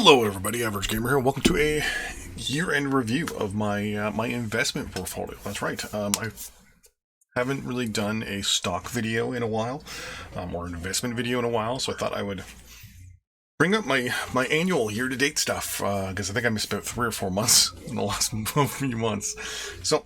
Hello, everybody. Average Gamer here. Welcome to a year-end review of my my investment portfolio. That's right. I haven't really done a stock video in a while, or an investment video in a while. So I thought I would bring up my annual year-to-date stuff because I think I missed about 3 or 4 months in the last few months. So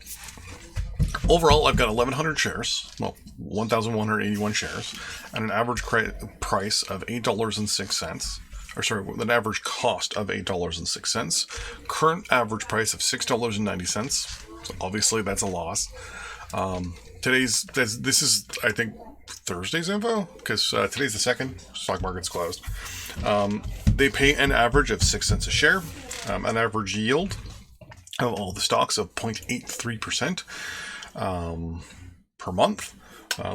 overall, I've got 1,100 shares. Well, 1,181 shares, at an average price of $8.06. Or sorry, with an average cost of $8.06. Current average price of $6.90. So obviously that's a loss. This is, I think, Thursday's info, because today's the 2nd. Stock market's closed. They pay an average of 6 cents a share, an average yield of all the stocks of 0.83% per month,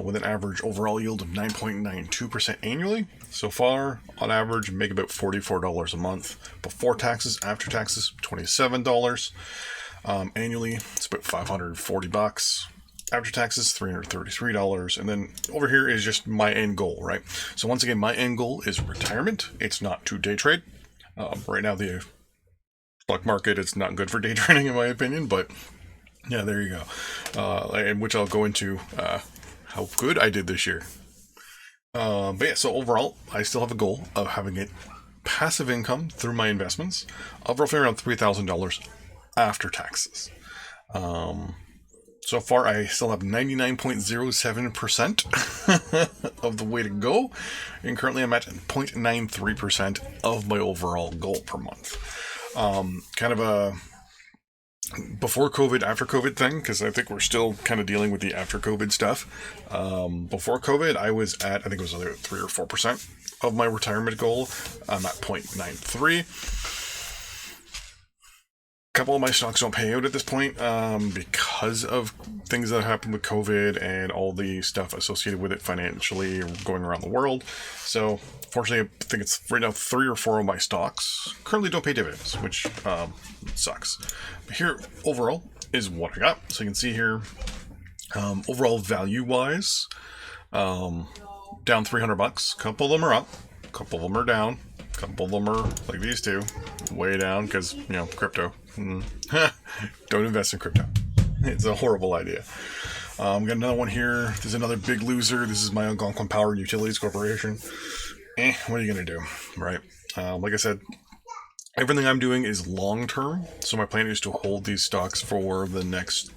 with an average overall yield of 9.92% annually. So far, on average, make about $44 a month. Before taxes, after taxes, $27. Annually, it's about $540. After taxes, $333. And then over here is just my end goal, right? So once again, my end goal is retirement. It's not to day trade. Right now, the stock market is not good for day trading, in my opinion, but yeah, there you go. And which I'll go into how good I did this year. But yeah, so overall, I still have a goal of having a passive income through my investments of roughly around $3,000 after taxes. So far, I still have 99.07% of the way to go, and currently I'm at 0.93% of my overall goal per month. Kind of a before COVID, after COVID thing, because I think we're still kind of dealing with the after COVID stuff. Before COVID, I was at, I think it was either 3 or 4% of my retirement goal. I'm at 0.93. A couple of my stocks don't pay out at this point because of things that happened with COVID and all the stuff associated with it financially going around the world. So, fortunately, I think it's right now 3 or 4 of my stocks currently don't pay dividends, which sucks. But here, overall, is what I got. So you can see here, overall value-wise, down $300. A couple of them are up, a couple of them are down, a couple of them are like these two, way down because, crypto. Don't invest in crypto. It's a horrible idea. Got another one here. There's another big loser. This is my Algonquin Power and Utilities Corporation. What are you going to do, right? Like I said, everything I'm doing is long-term, so my plan is to hold these stocks for the next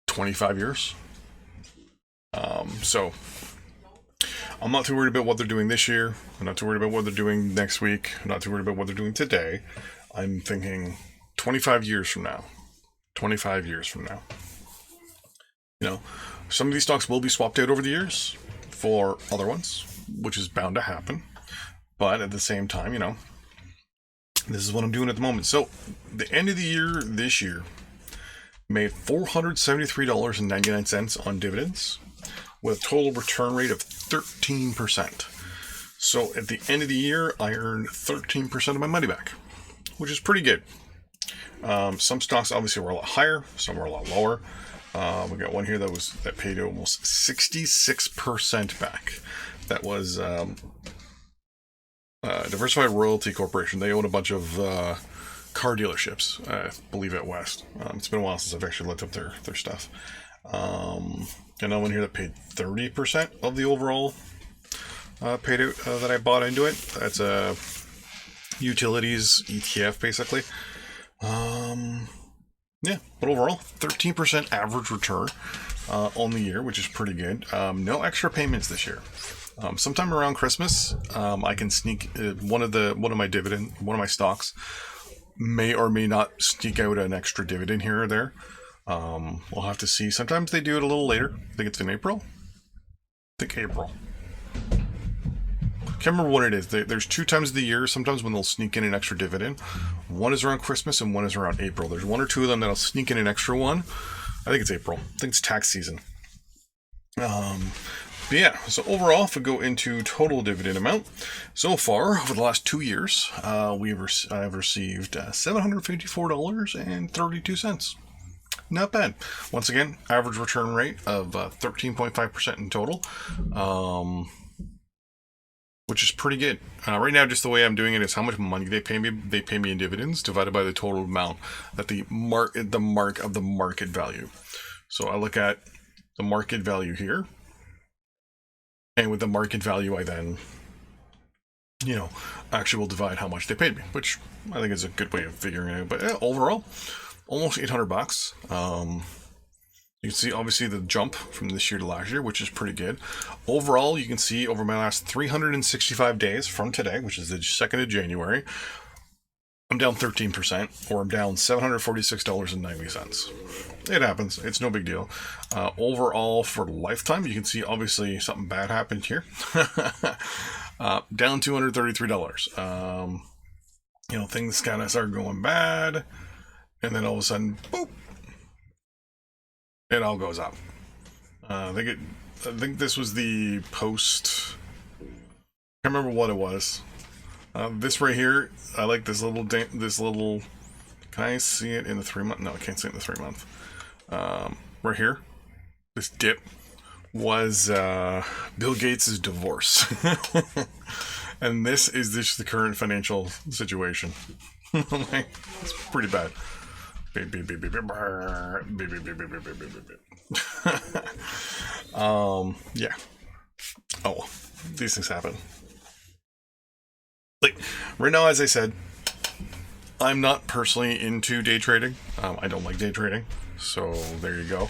25 years. So I'm not too worried about what they're doing this year. I'm not too worried about what they're doing next week. I'm not too worried about what they're doing today. I'm thinking 25 years from now. 25 years from now. Some of these stocks will be swapped out over the years for other ones, which is bound to happen. But at the same time, this is what I'm doing at the moment. So, the end of the year this year made $473.99 on dividends with a total return rate of 13%. So, at the end of the year, I earned 13% of my money back, which is pretty good. Some stocks obviously were a lot higher, some were a lot lower. We got one here that paid almost 66% back. That was Diversified Royalty Corporation. They own a bunch of car dealerships, I believe, at West. It's been a while since I've actually looked up their stuff. Another one here that paid 30% of the overall paid out that I bought into it. That's a utilities ETF, basically. Yeah, but overall, 13% average return on the year, which is pretty good. No extra payments this year. Sometime around Christmas, I can sneak one of my stocks may or may not sneak out an extra dividend here or there. We'll have to see. Sometimes they do it a little later. I think it's in April. April. Can't remember what it is. There's 2 times of the year, sometimes when they'll sneak in an extra dividend. One is around Christmas and one is around April. There's 1 or 2 of them that'll sneak in an extra one. I think it's April. I think it's tax season. But yeah, so overall, if we go into total dividend amount, so far, over the last 2 years, I've received $754.32. Not bad. Once again, average return rate of 13.5% in total. which is pretty good. Right now, just the way I'm doing it is how much money they pay me. They pay me in dividends divided by the total amount that the mark of the market value. So I look at the market value here, and with the market value, I then, actually will divide how much they paid me, which I think is a good way of figuring it out. But overall, almost $800. You can see obviously the jump from this year to last year, which is pretty good. Overall, you can see over my last 365 days from today, which is the 2nd of January, I'm down 13%, or I'm down $746.90. It happens. It's no big deal. Overall, for lifetime, you can see obviously something bad happened here. Down $233. Things kind of start going bad, and then all of a sudden, boop, it all goes up. I think this was the post. I can't remember what it was. This right here, I like this little. Can I see it in the 3 month? No, I can't see it in the 3 month. Right here, this dip was Bill Gates' divorce, and this is the current financial situation. It's pretty bad. Yeah. Oh, these things happen. Like right now, as I said, I'm not personally into day trading. I don't like day trading, so there you go.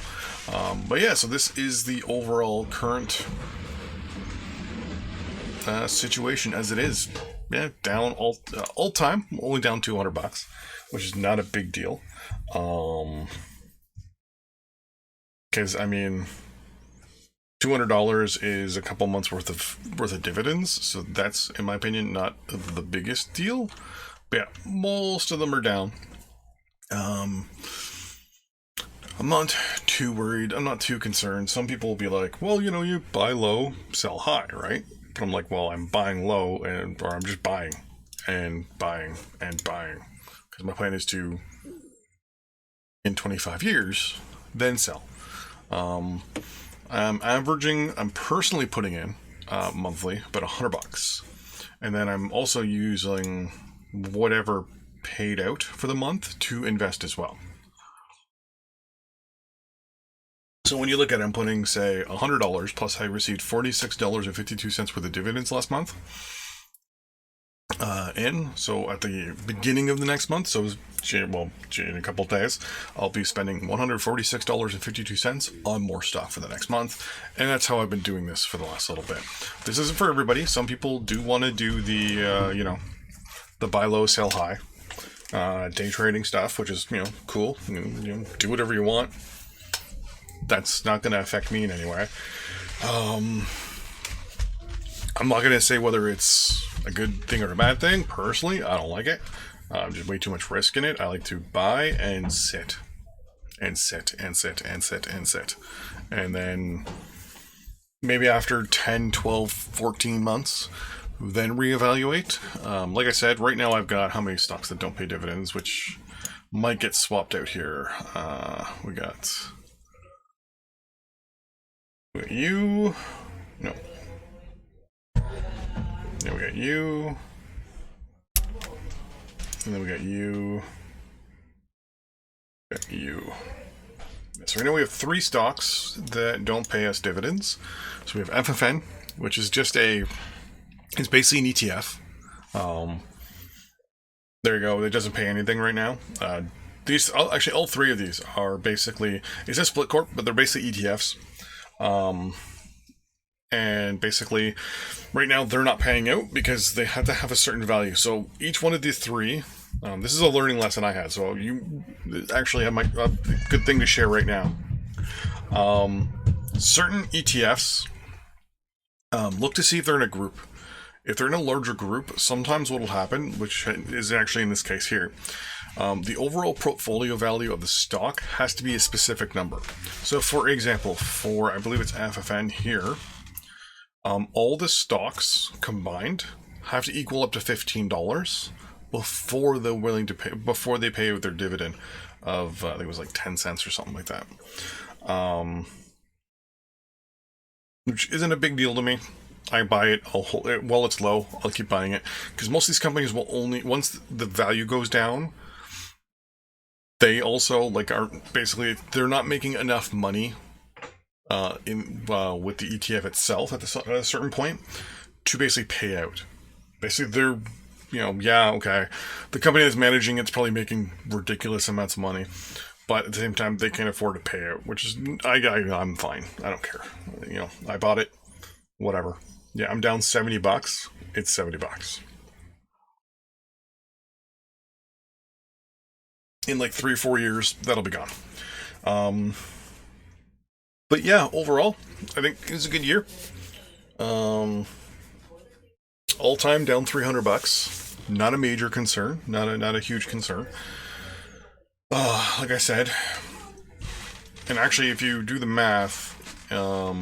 But yeah, so this is the overall current situation as it is. Yeah, down all time, only down $200, which is not a big deal. Because I mean, $200 is a couple months worth of dividends, so that's, in my opinion, not the biggest deal. But yeah, most of them are down. I'm not too worried. I'm not too concerned. Some people will be like, well, you buy low, sell high, right? But I'm like, well, I'm buying low, or I'm just buying and buying and buying. Because my plan is to, in 25 years, then sell. I'm personally putting in monthly about $100. And then I'm also using whatever paid out for the month to invest as well. So when you look at it, I'm putting, say, $100, plus I received $46.52 worth of dividends last month in. So at the beginning of the next month, so in a couple of days, I'll be spending $146.52 on more stock for the next month. And that's how I've been doing this for the last little bit. This isn't for everybody. Some people do want to do the, the buy low, sell high, day trading stuff, which is, cool. Do whatever you want. That's not going to affect me in any way. I'm not going to say whether it's a good thing or a bad thing. Personally, I don't like it. Just way too much risk in it. I like to buy and sit. And sit, and sit, and sit, and sit. And then maybe after 10, 12, 14 months, then reevaluate. Like I said, right now I've got how many stocks that don't pay dividends, which might get swapped out here. We got you. No. Then we got you. And then we got you. Got you. So right now we have 3 stocks that don't pay us dividends. So we have FFN, which is just it's basically an ETF. There you go. It doesn't pay anything right now. Actually, all 3 of these are basically, it's a split corp, but they're basically ETFs. And basically, right now they're not paying out because they have to have a certain value. So each one of these 3, this is a learning lesson I had. So you actually have a good thing to share right now. Certain ETFs, look to see if they're in a group. If they're in a larger group, sometimes what will happen, which is actually in this case here, the overall portfolio value of the stock has to be a specific number. So for example, I believe it's FFN here, all the stocks combined have to equal up to $15 before they're willing to pay, before they pay out their dividend of, I think it was like 10 cents or something like that. Which isn't a big deal to me. I buy it, I'll hold it while it's low. I'll keep buying it because most of these companies will only, once the value goes down, they also like are basically, they're not making enough money with the ETF itself at a certain point to basically pay out. Basically, they're, yeah, okay, the company that's managing it's probably making ridiculous amounts of money, but at the same time they can't afford to pay out, which is I'm fine. I don't care. I bought it, whatever. Yeah, I'm down $70. It's $70. In like 3 or 4 years, that'll be gone. But yeah, overall, I think it's a good year. All time down $300. Not a major concern. Not a huge concern. Like I said, and actually, if you do the math, a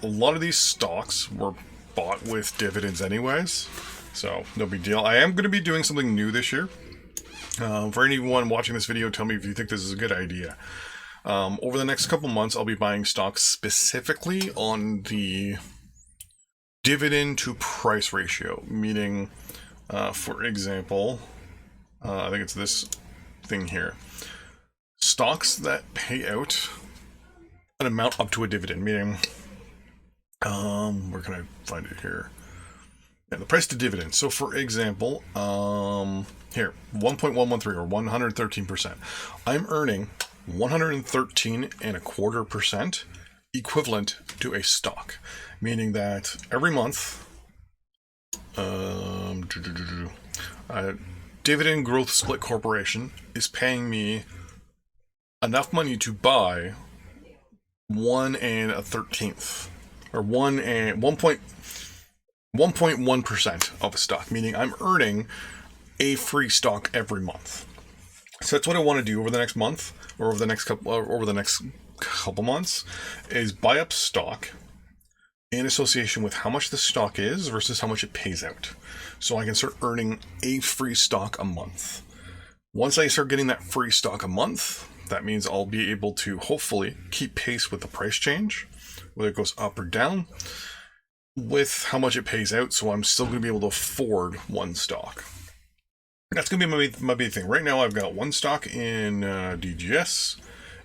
lot of these stocks were bought with dividends anyways, so no big deal. I am going to be doing something new this year. For anyone watching this video, tell me if you think this is a good idea. Over the next couple months, I'll be buying stocks specifically on the dividend to price ratio, meaning, for example, I think it's this thing here. Stocks that pay out an amount up to a dividend, meaning, where can I find it here? Yeah, the price to dividend. So for example, here, 1.113 or 113%. I'm earning 113.25% equivalent to a stock, meaning that every month, Dividend Growth Split Corporation is paying me enough money to buy 1 1/13 or 1.1% of a stock, meaning I'm earning a free stock every month. So that's what I want to do over the next month, or over the next couple months, is buy up stock in association with how much the stock is versus how much it pays out, so I can start earning a free stock a month. Once I start getting that free stock a month, that means I'll be able to hopefully keep pace with the price change, whether it goes up or down, with how much it pays out, so I'm still going to be able to afford one stock. That's going to be my big thing. Right now I've got one stock in DGS,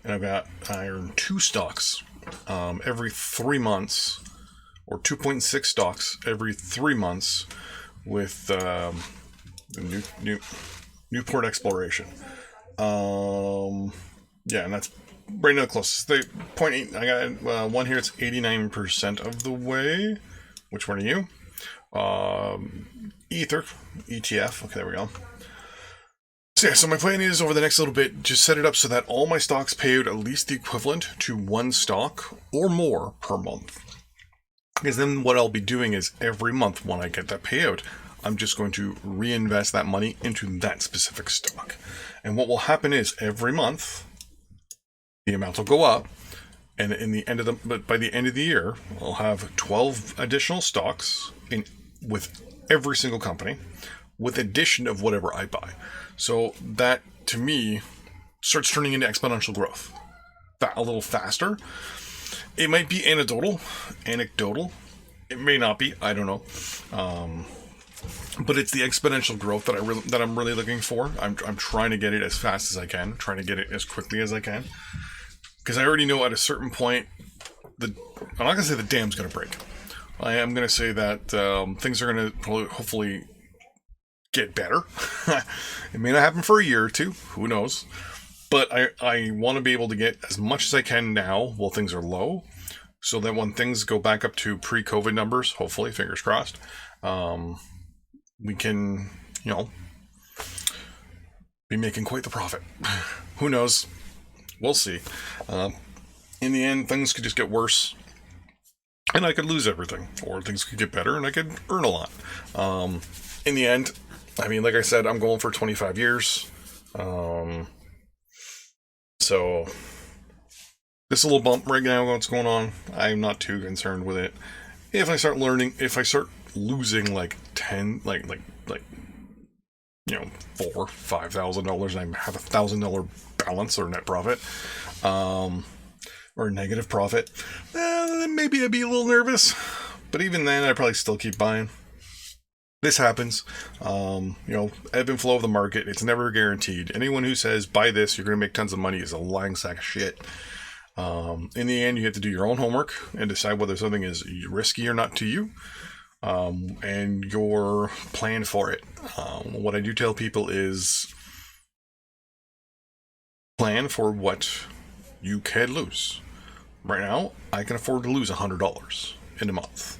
and I earn 2 stocks every 3 months, or 2.6 stocks every 3 months with the Newport Exploration. Yeah, and that's right now the closest. The 0.8, I got one here, it's 89% of the way. Which one are you? Ether, ETF. Okay, there we go. So yeah, so my plan is over the next little bit, just set it up so that all my stocks pay out at least the equivalent to 1 stock or more per month. Because then what I'll be doing is every month when I get that payout, I'm just going to reinvest that money into that specific stock. And what will happen is every month, the amount will go up. And by the end of the year, I'll have 12 additional stocks with every single company, with addition of whatever I buy. So that, to me, starts turning into exponential growth a little faster. It might be anecdotal. It may not be. I don't know. But it's the exponential growth that I'm really looking for. I'm trying to get it as fast as I can, trying to get it as quickly as I can. Because I already know at a certain point, I'm not going to say the dam's going to break. I am going to say that things are going to hopefully get better. It may not happen for a year or two. Who knows? But I want to be able to get as much as I can now while things are low, so that when things go back up to pre-COVID numbers, hopefully, fingers crossed, we can, be making quite the profit. Who knows? We'll see. In the end, things could just get worse, and I could lose everything, or things could get better, and I could earn a lot. In the end, I mean, like I said, I'm going for 25 years. So this little bump right now, what's going on, I'm not too concerned with it. If I start losing like $4,000-$5,000, and I have $1,000 balance or net profit, or or a negative profit, then maybe I'd be a little nervous. But even then, I'd probably still keep buying. This happens. Ebb and flow of the market. It's never guaranteed. Anyone who says, buy this, you're going to make tons of money is a lying sack of shit. In the end, you have to do your own homework and decide whether something is risky or not to you, and your plan for it. What I do tell people is plan for what you can lose. Right now, I can afford to lose $100 in a month.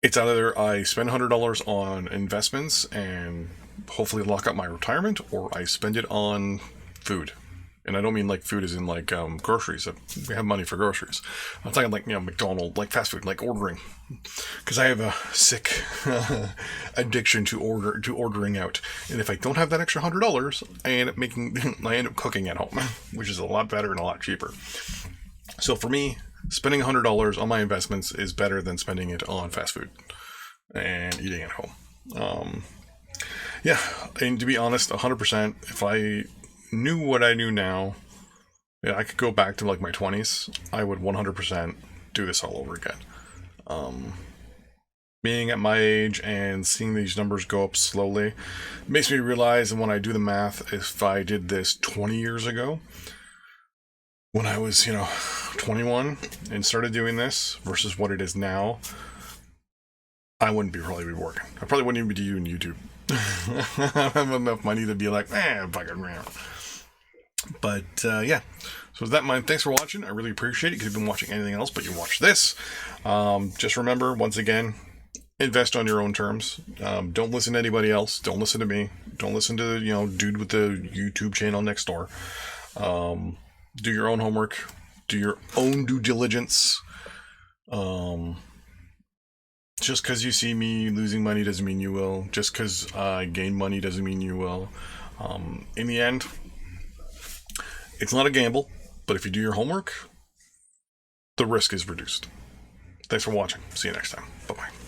It's either I spend $100 on investments and hopefully lock up my retirement, or I spend it on food. And I don't mean like food as in like groceries. We have money for groceries. I'm talking like, McDonald's, like fast food, like ordering. Because I have a sick addiction to ordering out. And if I don't have that extra $100, I end up cooking at home, which is a lot better and a lot cheaper. So for me, spending $100 on my investments is better than spending it on fast food and eating at home. And to be honest, 100%, if I knew what I knew now, I could go back to like my 20s, I would 100% do this all over again. Being at my age and seeing these numbers go up slowly makes me realize, and when I do the math, if I did this 20 years ago, when I was, 21 and started doing this versus what it is now, I wouldn't probably be working. I probably wouldn't even be doing YouTube. I have enough money to be like, fucking around. But, So with that in mind, thanks for watching. I really appreciate it. If you've been watching anything else, but you watch this, just remember, once again, invest on your own terms. Don't listen to anybody else. Don't listen to me. Don't listen to, dude with the YouTube channel next door. Do your own homework. Do your own due diligence. Just because you see me losing money doesn't mean you will. Just because I gain money doesn't mean you will. In the end, it's not a gamble, but if you do your homework, the risk is reduced. Thanks for watching. See you next time. Bye-bye.